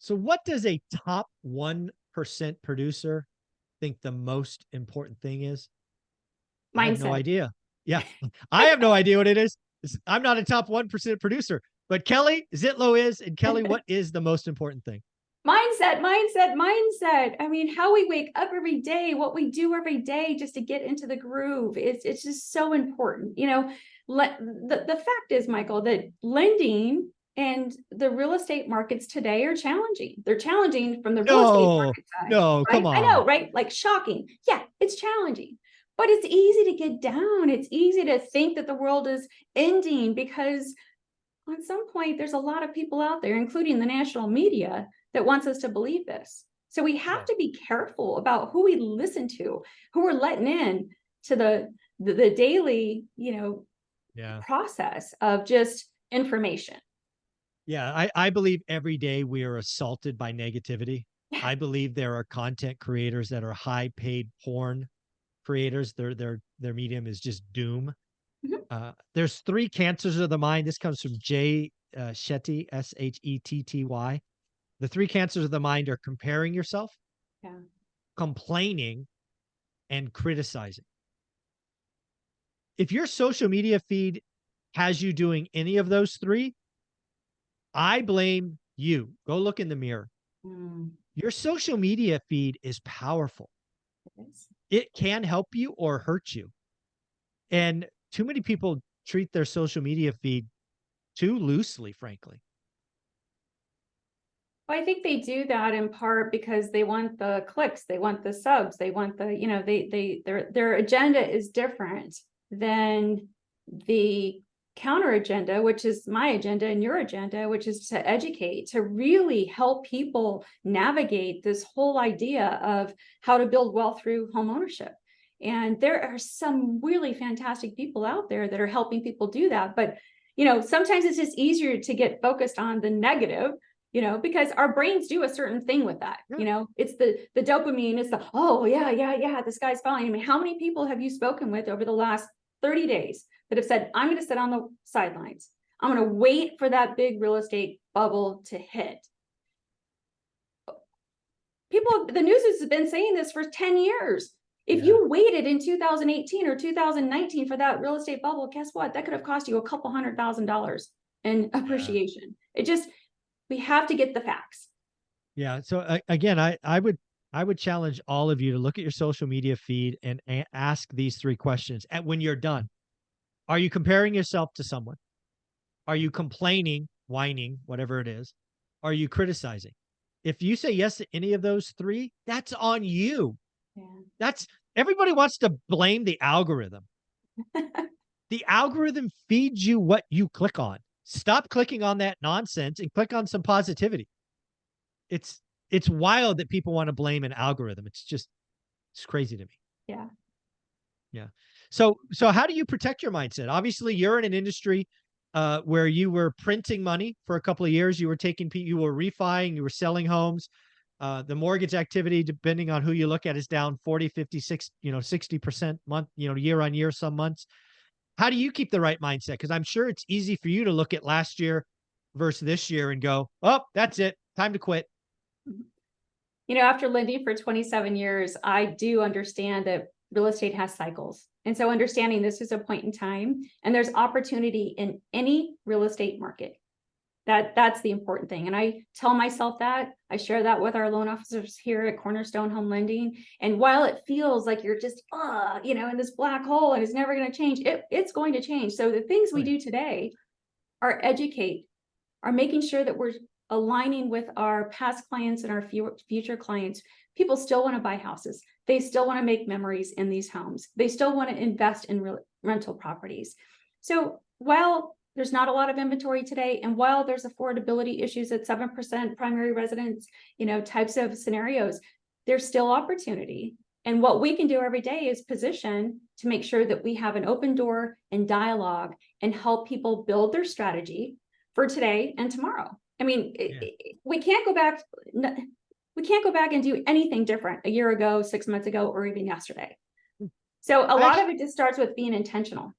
So what does a top 1% producer think the most important thing is? I have no Mindset. idea. Yeah, I have no idea what it is. I'm not a top 1% producer, but Kelly Zitlow is. And Kelly, what is the most important thing? Mindset, mindset, mindset. I mean, how we wake up every day, what we do every day just to get into the groove. It's just so important. The fact is, Michael, that lending and the real estate markets today are challenging. They're challenging from the real estate No, market side, no, come right? I on. know, right? Like shocking. Yeah, it's challenging. But it's easy to get down. It's easy to think that the world is ending because at some point there's a lot of people out there, including the national media, that wants us to believe this. So we have Yeah. to be careful about who we listen to, who we're letting in to the daily, Yeah. process of just information. Yeah. I believe every day we are assaulted by negativity. Yeah. I believe there are content creators that are high paid porn creators. Their medium is just doom. Mhm. There's three cancers of the mind. This comes from Jay Shetty, Shetty. The three cancers of the mind are comparing yourself, Yeah. complaining, and criticizing. If your social media feed has you doing any of those three, I blame you. Go look in the mirror. Mm, Your social media feed is powerful. it is. It can help you or hurt you. And too many people treat their social media feed too loosely, frankly. Well, I think they do that in part because they want the clicks, they want the subs, they want their agenda is different than the counter agenda, which is my agenda and your agenda, which is to educate, to really help people navigate this whole idea of how to build wealth through home ownership. And there are some really fantastic people out there that are helping people do that. But sometimes it's just easier to get focused on the negative, because our brains do a certain thing with that. Yeah. It's the dopamine, it's the, oh yeah, the sky's falling. I mean, how many people have you spoken with over the last 30 days that have said, I'm going to sit on the sidelines, I'm going to wait for that big real estate bubble to hit? People, the news has been saying this for 10 years. If Yeah. you waited in 2018 or 2019 for that real estate bubble, guess what? That could have cost you a couple $100,000 in Yeah. appreciation. We have to get the facts. Yeah. So again, I would challenge all of you to look at your social media feed and ask these three questions. And when you're done, are you comparing yourself to someone? Are you complaining, whining, whatever it is? Are you criticizing? If you say yes to any of those three, that's on you. Yeah. That's Everybody wants to blame the algorithm. The algorithm feeds you what you click on. Stop clicking on that nonsense and click on some positivity. It's it's wild that people want to blame an algorithm. It's crazy to me. Yeah. Yeah. So how do you protect your mindset? Obviously, you're in an industry where you were printing money for a couple of years. You were refining, you were selling homes. The mortgage activity, depending on who you look at, is down 40, 56, 60% month, year on year, some months. How do you keep the right mindset? Because I'm sure it's easy for you to look at last year versus this year and go, oh, that's it. Time to quit. After lending for 27 years, I do understand that real estate has cycles. And so understanding this is a point in time and there's opportunity in any real estate market. That's the important thing. And I tell myself that, I share that with our loan officers here at Cornerstone Home Lending. And while it feels like you're just, in this black hole and it's never going to change, it's going to change. So the things Oh, we yeah. do today are educate, are making sure that we're aligning with our past clients and our future clients. People still want to buy houses. They still want to make memories in these homes. They still want to invest in rental properties. So while there's not a lot of inventory today, and while there's affordability issues at 7% primary residence, types of scenarios, there's still opportunity. And what we can do every day is position to make sure that we have an open door and dialogue and help people build their strategy for today and tomorrow. I mean, Yeah. we can't go back. We can't go back and do anything different a year ago, 6 months ago, or even yesterday. So a lot of it just starts with being intentional.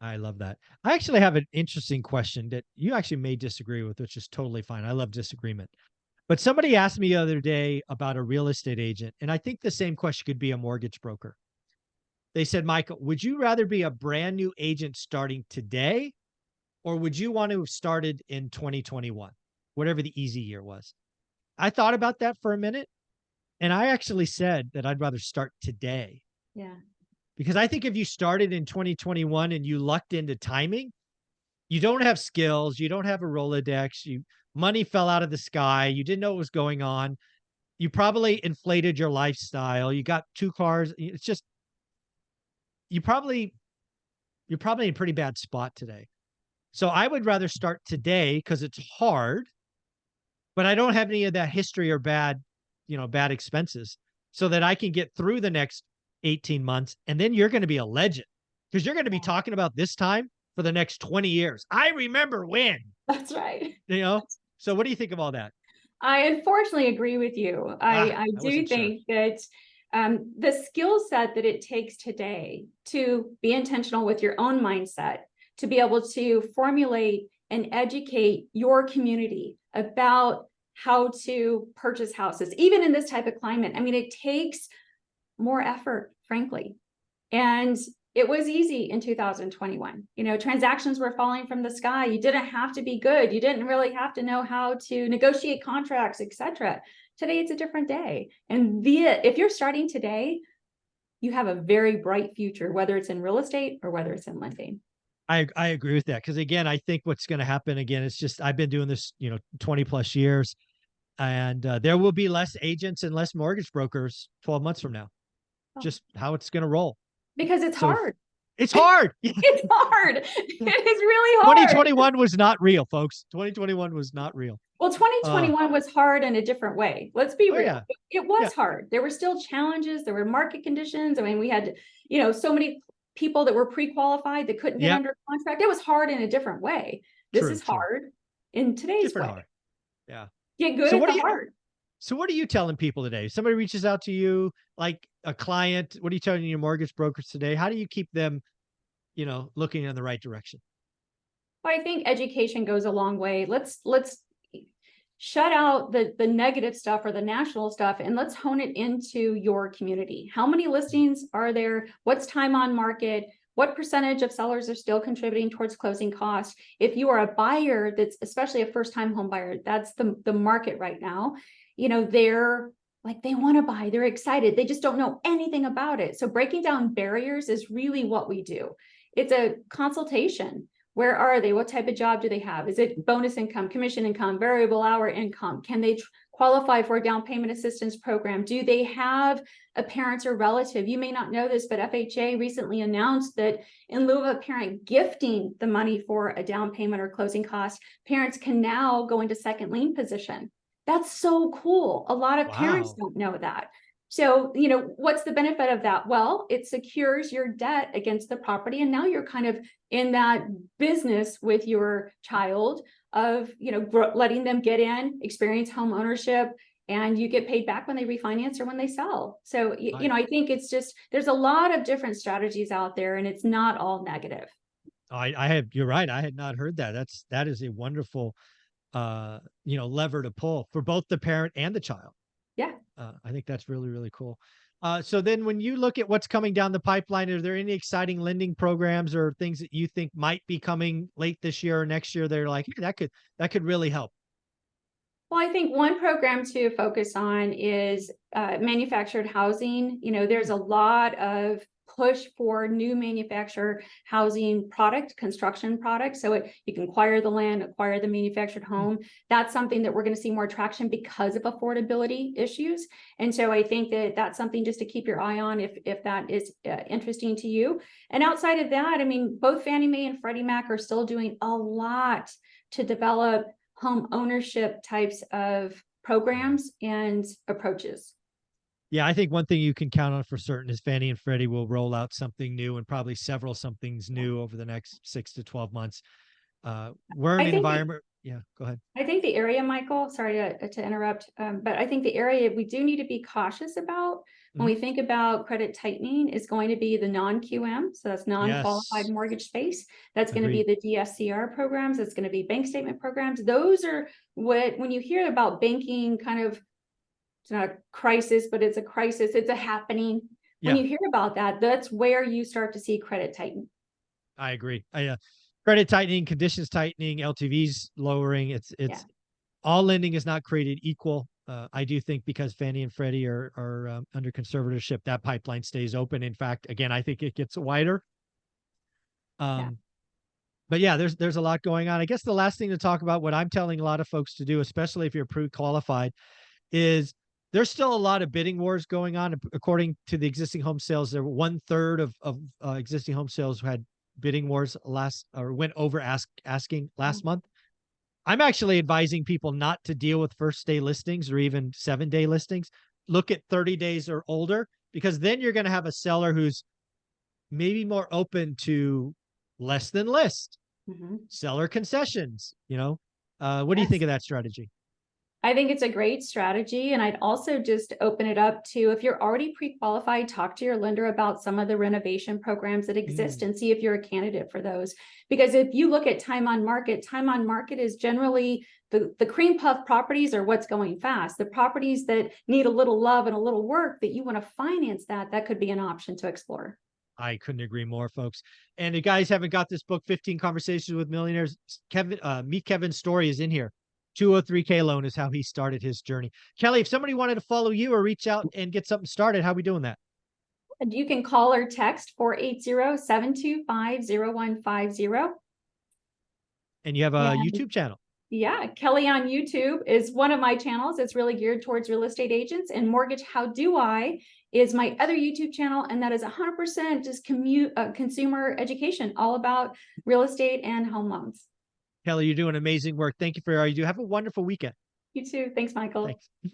I love that. I actually have an interesting question that you actually may disagree with, which is totally fine. I love disagreement. But somebody asked me the other day about a real estate agent, and I think the same question could be a mortgage broker. They said, Michael, would you rather be a brand new agent starting today, or would you want to have started in 2021, whatever the easy year was? I thought about that for a minute, and I actually said that I'd rather start today. Yeah. Because I think if you started in 2021 and you lucked into timing, you don't have skills, you don't have a Rolodex, money fell out of the sky, you didn't know what was going on, you probably inflated your lifestyle, you got 2 cars, it's just you probably you're probably in a pretty bad spot today. So I would rather start today because it's hard, but I don't have any of that history or bad expenses so that I can get through the next 18 months. And then you're going to be a legend because you're going to be talking about this time for the next 20 years. I remember when, That's right. So what do you think of all that? I unfortunately agree with you. I do think that the skill set that it takes today to be intentional with your own mindset, to be able to formulate and educate your community about how to purchase houses, even in this type of climate. I mean, it takes more effort, frankly. And it was easy in 2021. Transactions were falling from the sky. You didn't have to be good. You didn't really have to know how to negotiate contracts, etc. Today, it's a different day. And if you're starting today, you have a very bright future, whether it's in real estate or whether it's in lending. I agree with that. Because again, I think what's going to happen again, it's just, I've been doing this, 20 plus years, and there will be less agents and less mortgage brokers 12 months from now. Just how it's going to roll. Because it's hard. It's hard. It's hard. It is really hard. 2021 was not real, folks. 2021 was not real. Well, 2021 was hard in a different way. Let's be real. Yeah. It was hard. There were still challenges. There were market conditions. I mean, we had, so many people that were pre-qualified that couldn't get under contract. It was hard in a different way. This is hard in today's way. Hard. Yeah. Get good at the hard. So what are you telling people today? Somebody reaches out to you, like a client. What are you telling your mortgage brokers today? How do you keep them, looking in the right direction? Well, I think education goes a long way. Let's shut out the negative stuff or the national stuff, and let's hone it into your community. How many listings are there? What's time on market? What percentage of sellers are still contributing towards closing costs? If you are a buyer, that's especially a first-time home buyer, that's the market right now. They're like, they want to buy, they're excited. They just don't know anything about it. So breaking down barriers is really what we do. It's a consultation. Where are they? What type of job do they have? Is it bonus income, commission income, variable hour income? Can they qualify for a down payment assistance program? Do they have a parent or relative? You may not know this, but FHA recently announced that in lieu of a parent gifting the money for a down payment or closing costs, parents can now go into second lien position. That's so cool. A lot of parents don't know that. So, what's the benefit of that? Well, it secures your debt against the property. And now you're kind of in that business with your child of, letting them get in, experience home ownership, and you get paid back when they refinance or when they sell. So, I think it's just, there's a lot of different strategies out there, and it's not all negative. You're right. I had not heard that. That is a wonderful, lever to pull for both the parent and the child. Yeah. I think that's really, really cool. So then when you look at what's coming down the pipeline, are there any exciting lending programs or things that you think might be coming late this year or next year? They're like, hey, that could really help. Well, I think one program to focus on is manufactured housing. There's a lot of push for new manufactured housing construction products. So you can acquire the land, acquire the manufactured home. That's something that we're going to see more traction because of affordability issues. And so I think that that's something just to keep your eye on if that is interesting to you. And outside of that, I mean, both Fannie Mae and Freddie Mac are still doing a lot to develop home ownership types of programs and approaches. Yeah, I think one thing you can count on for certain is Fannie and Freddie will roll out something new and probably several somethings new over the next 6 to 12 months. We're in I an think environment. Yeah, go ahead. I think the area, Michael, sorry to interrupt, but I think the area we do need to be cautious about when we think about credit tightening is going to be the non-QM. So that's non-qualified Yes, mortgage space. That's going to be agreed. the DSCR programs. That's going to be bank statement programs. Those are what, when you hear about banking kind of, it's not a crisis, but it's a crisis. It's a happening. When Yeah, you hear about that, that's where you start to see credit tighten. I agree. Credit tightening, conditions tightening, LTVs lowering. Yeah. It's all lending is not created equal. I do think because Fannie and Freddie are under conservatorship, that pipeline stays open. In fact, again, I think it gets wider. Yeah. But yeah, there's a lot going on. I guess the last thing to talk about, what I'm telling a lot of folks to do, especially if you're pre-qualified, is there's still a lot of bidding wars going on. According to the existing home sales, there were 1/3 of existing home sales who had bidding wars went over asking last month. I'm actually advising people not to deal with first day listings or even 7-day listings. Look at 30 days or older, because then you're going to have a seller who's maybe more open to less than list, Mhm. seller concessions. What do you think Yes. of that strategy? I think it's a great strategy. And I'd also just open it up to, if you're already pre-qualified, talk to your lender about some of the renovation programs that exist and see if you're a candidate for those. Because if you look at time on market is generally the cream puff properties are what's going fast. The properties that need a little love and a little work that you want to finance, that could be an option to explore. I couldn't agree more, folks. And the guys haven't got this book, 15 Conversations with Millionaires. Meet Kevin's story is in here. 203K loan is how he started his journey. Kelly, if somebody wanted to follow you or reach out and get something started, how are we doing that? And you can call or text 480-725-0150. And you have a And YouTube channel. yeah, Kelly on YouTube is one of my channels. It's really geared towards real estate agents, and Mortgage How Do I is my other YouTube channel. And that is 100% just consumer education, all about real estate and home loans. Kelly, you're doing amazing work. Thank you for all you do. Have a wonderful weekend. You too. Thanks, Michael. Thanks.